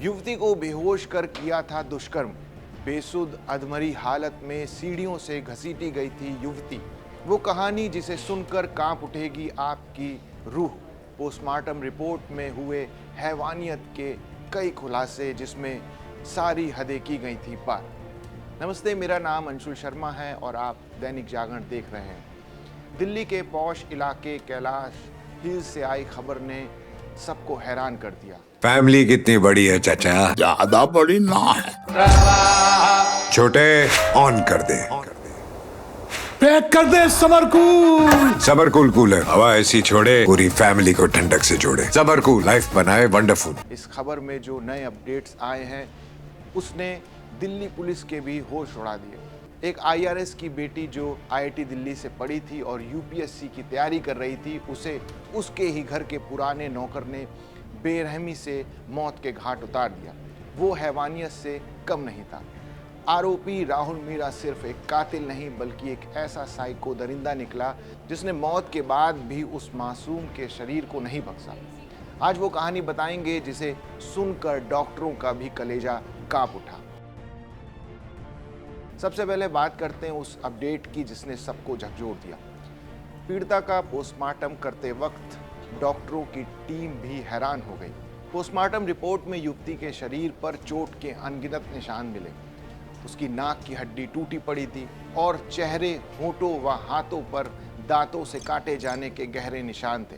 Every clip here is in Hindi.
युवती को बेहोश कर किया था दुष्कर्म। बेसुध अधमरी हालत में सीढ़ियों से घसीटी गई थी युवती। वो कहानी जिसे सुनकर कांप उठेगी आपकी रूह। पोस्टमार्टम रिपोर्ट में हुए हैवानियत के कई खुलासे, जिसमें सारी हदें की गई थी पार। नमस्ते, मेरा नाम अंशुल शर्मा है और आप दैनिक जागरण देख रहे हैं। दिल्ली के पौश इलाके कैलाश हिल्स से आई खबर ने सबको हैरान कर दिया। फैमिली कितनी बड़ी है चाचा? ज्यादा बड़ी ना है। छोटे ऑन कर दे। पैक कर दे समरकूल। सबरकूल कूलर हवा ऐसी छोड़े, पूरी फैमिली को ठंडक से जोड़े। सबरकूल लाइफ बनाए वंडरफुल। इस खबर में जो नए अपडेट्स आए हैं उसने दिल्ली पुलिस के भी होश उड़ा दिए। एक आईआरएस की बेटी जो आईआईटी दिल्ली से पढ़ी थी और यूपीएससी की तैयारी कर रही थी, उसे उसके ही घर के पुराने नौकर ने बेरहमी से मौत के घाट उतार दिया। वो हैवानियत से कम नहीं था। आरोपी राहुल मीरा सिर्फ एक कातिल नहीं, बल्कि एक ऐसा साइको दरिंदा निकला जिसने मौत के बाद भी उस मासूम के शरीर को नहीं बख्शा। आज वो कहानी बताएंगे जिसे सुनकर डॉक्टरों का भी कलेजा कांप उठा। सबसे पहले बात करते हैं उस अपडेट की जिसने सबको झकझोर दिया। पीड़िता का पोस्टमार्टम करते वक्त डॉक्टरों की टीम भी हैरान हो गई। पोस्टमार्टम रिपोर्ट में युवती के शरीर पर चोट के अनगिनत निशान मिले। उसकी नाक की हड्डी टूटी पड़ी थी और चेहरे, होठों व हाथों पर दांतों से काटे जाने के गहरे निशान थे।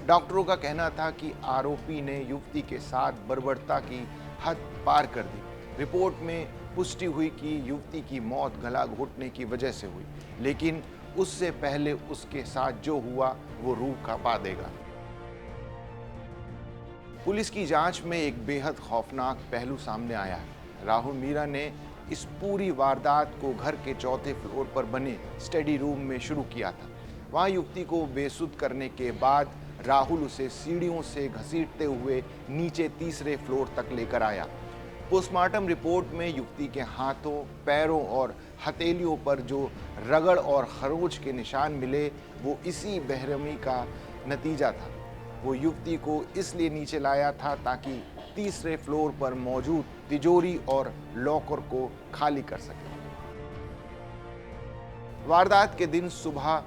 डॉक्टरों का कहना था कि आरोपी ने युवती के साथ बर्बरता की हद पार कर दी। रिपोर्ट में पुष्टि हुई कि युवती की मौत गला घोटने की वजह से हुई, लेकिन उससे पहले उसके साथ जो हुआ वो रूह कांपा देगा। पुलिस की जांच में एक बेहद खौफनाक पहलू सामने आया है। राहुल मीरा ने इस पूरी वारदात को घर के चौथे फ्लोर पर बने स्टडी रूम में शुरू किया था। वहां युवती को बेसुध करने के बाद राहुल उसे सीढ़ियों से घसीटते हुए नीचे तीसरे फ्लोर तक लेकर आया। पोस्टमार्टम रिपोर्ट में युवती के हाथों, पैरों और हथेलियों पर जो रगड़ और खरोच के निशान मिले, वो इसी बेरहमी का नतीजा था। वो युवती को इसलिए नीचे लाया था ताकि तीसरे फ्लोर पर मौजूद तिजोरी और लॉकर को खाली कर सके। वारदात के दिन सुबह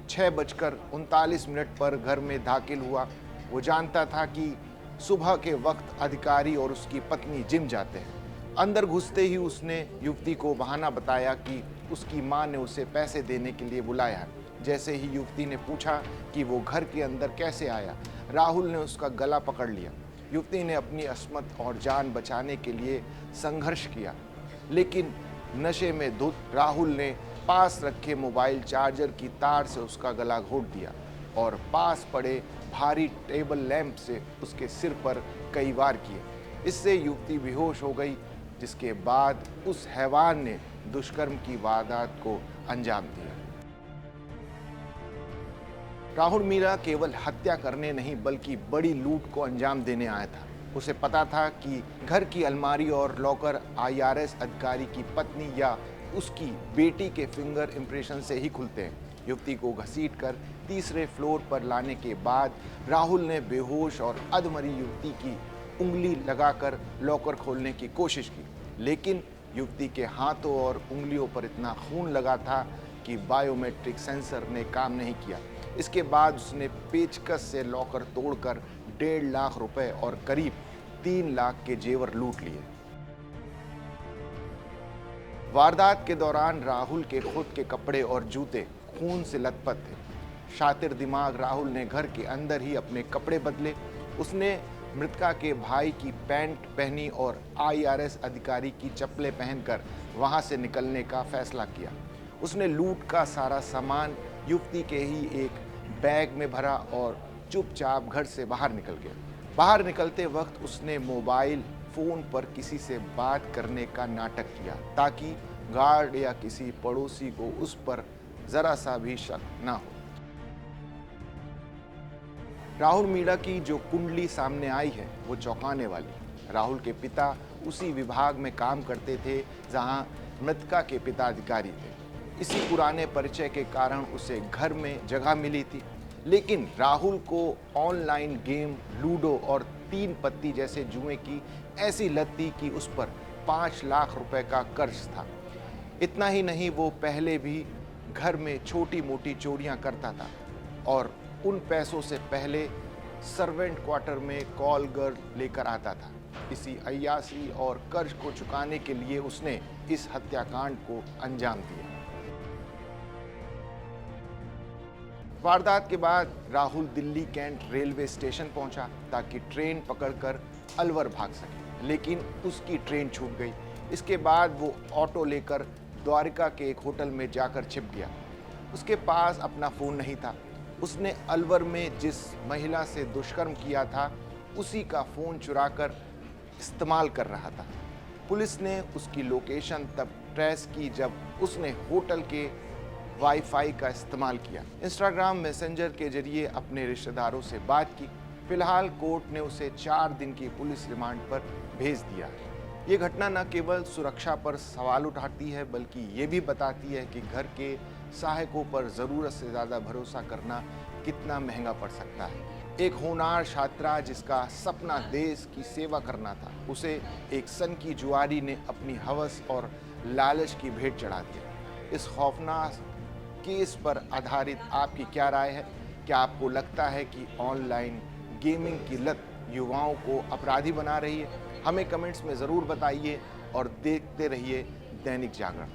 6:39 पर घर में दाखिल हुआ। वो जानता था कि सुबह के वक्त अधिकारी और उसकी पत्नी जिम जाते हैं। अंदर घुसते ही उसने युवती को बहाना बताया कि उसकी मां ने उसे पैसे देने के लिए बुलाया है। जैसे ही युवती ने पूछा कि वो घर के अंदर कैसे आया, राहुल ने उसका गला पकड़ लिया। युवती ने अपनी अस्मत और जान बचाने के लिए संघर्ष किया, लेकिन नशे में धुत राहुल ने पास रखे मोबाइल चार्जर की तार से उसका गला घोट दिया और पास पड़े भारी टेबल लैंप से उसके सिर पर कई वार किए। इससे युवती बेहोश हो गई, जिसके बाद उस हैवान ने दुष्कर्म की वारदात को अंजाम दिया। राहुल मीरा केवल हत्या करने नहीं बल्कि बड़ी लूट को अंजाम देने आया था। उसे पता था कि घर की अलमारी और लॉकर आईआरएस अधिकारी की पत्नी या उसकी बेटी के फिंगर इंप्रेशन से ही खुलते हैं। युवती को घसीटकर तीसरे फ्लोर पर लाने के बाद राहुल ने बेहोश और अधमरी युवती की उंगली लगाकर लॉकर खोलने की कोशिश की, लेकिन युवती के हाथों और उंगलियों पर इतना खून लगा था कि बायोमेट्रिक सेंसर ने काम नहीं किया। इसके बाद उसने पेचकस से लॉकर तोड़कर 1.5 लाख रुपए और करीब 3 लाख के जेवर लूट लिए। वारदात के दौरान राहुल के खुद के कपड़े और जूते खून से लथपथ थे। शातिर दिमाग राहुल ने घर के अंदर ही अपने कपड़े बदले। उसने मृतका के भाई की पैंट पहनी और आईआरएस अधिकारी की चप्पलें पहनकर वहां से निकलने का फैसला किया। उसने लूट का सारा सामान युवती के ही एक बैग में भरा और चुपचाप घर से बाहर निकल गया। बाहर निकलते वक्त उसने मोबाइल फोन पर किसी से बात करने का नाटक किया ताकि गार्ड या किसी पड़ोसी को उस पर जरा सा भी शक ना हो। राहुल मीरा की जो कुंडली सामने आई है वो चौंकाने वाली। राहुल के पिता उसी विभाग में काम करते थे जहां मृतका के पिता अधिकारी थे। इसी पुराने परिचय के कारण उसे घर में जगह मिली थी, लेकिन राहुल को ऑनलाइन गेम लूडो और तीन पत्ती जैसे जुए की ऐसी लत थी कि उस पर 5 लाख रुपए का कर्ज था। इतना ही नहीं, वो पहले भी घर में छोटी मोटी चोरियां करता था और उन पैसों से पहले सर्वेंट क्वार्टर में कॉल गर्ल लेकर आता था। इसी अय्यासी और कर्ज को चुकाने के लिए उसने इस हत्याकांड को अंजाम दिया। वारदात के बाद Rahul Delhi cantt railway station पहुंचा ताकि ट्रेन पकड़कर अलवर भाग सके, लेकिन उसकी ट्रेन छूट गई। इसके बाद वो ऑटो लेकर द्वारका के एक होटल में जाकर छिप गया। उसके पास अपना फ़ोन नहीं था। उसने अलवर में जिस महिला से दुष्कर्म किया था उसी का फ़ोन चुराकर इस्तेमाल कर रहा था। पुलिस ने उसकी लोकेशन तब ट्रेस की जब उसने होटल के वाईफाई का इस्तेमाल किया। इंस्टाग्राम मैसेंजर के जरिए अपने रिश्तेदारों से बात की। फिलहाल कोर्ट ने उसे 4 दिन की पुलिस रिमांड पर भेज दिया। ये घटना न केवल सुरक्षा पर सवाल उठाती है बल्कि ये भी बताती है कि घर के सहायकों पर ज़रूरत से ज़्यादा भरोसा करना कितना महंगा पड़ सकता है। एक होनहार छात्रा जिसका सपना देश की सेवा करना था, उसे एक सन की जुआरी ने अपनी हवस और लालच की भेंट चढ़ा दिया। इस खौफनाक केस पर आधारित आपकी क्या राय है? क्या आपको लगता है कि ऑनलाइन गेमिंग की लत युवाओं को अपराधी बना रही है? हमें कमेंट्स में ज़रूर बताइए और देखते रहिए दैनिक जागरण।